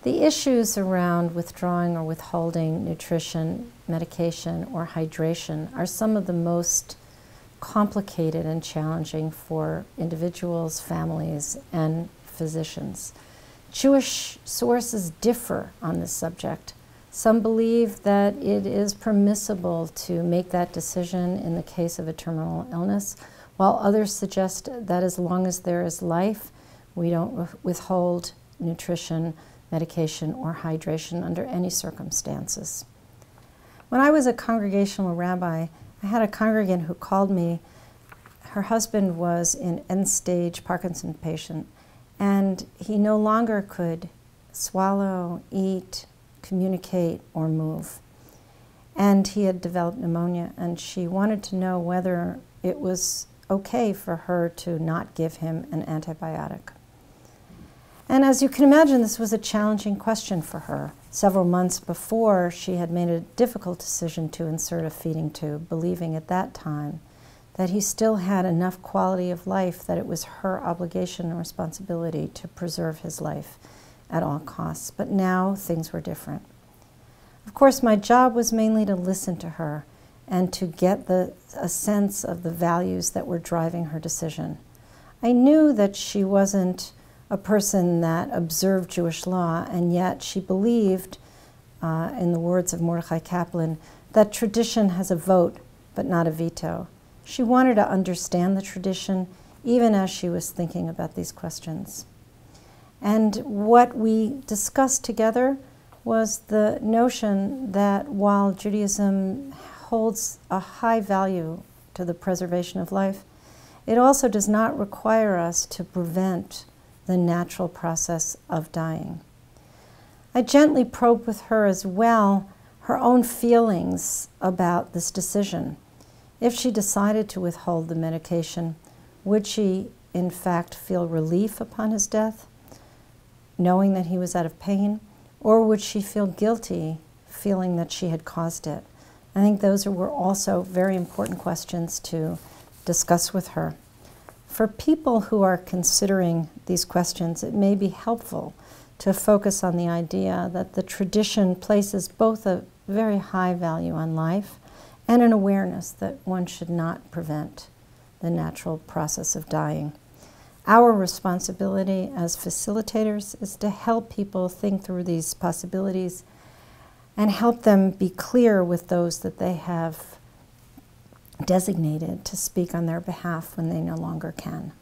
The issues around withdrawing or withholding nutrition, medication, or hydration are some of the most complicated and challenging for individuals, families, and physicians. Jewish sources differ on this subject. Some believe that it is permissible to make that decision in the case of a terminal illness, while others suggest that as long as there is life, we don't withhold nutrition, medication, or hydration under any circumstances. When I was a congregational rabbi, I had a congregant who called me. Her husband was an end-stage Parkinson patient, and he no longer could swallow, eat, communicate, or move. And he had developed pneumonia, and she wanted to know whether it was okay for her to not give him an antibiotic. And as you can imagine, this was a challenging question for her. Several months before, she had made a difficult decision to insert a feeding tube, believing at that time that he still had enough quality of life that it was her obligation and responsibility to preserve his life at all costs. But now things were different. Of course, my job was mainly to listen to her and to get a sense of the values that were driving her decision. I knew that she wasn't a person that observed Jewish law, and yet she believed, in the words of Mordechai Kaplan, that tradition has a vote, but not a veto. She wanted to understand the tradition, even as she was thinking about these questions. And what we discussed together was the notion that while Judaism holds a high value to the preservation of life, it also does not require us to prevent the natural process of dying. I gently probed with her as well her own feelings about this decision. If she decided to withhold the medication, would she in fact feel relief upon his death, knowing that he was out of pain, or would she feel guilty, feeling that she had caused it? I think those were also very important questions to discuss with her. For people who are considering these questions, it may be helpful to focus on the idea that the tradition places both a very high value on life and an awareness that one should not prevent the natural process of dying. Our responsibility as facilitators is to help people think through these possibilities and help them be clear with those that they have designated to speak on their behalf when they no longer can.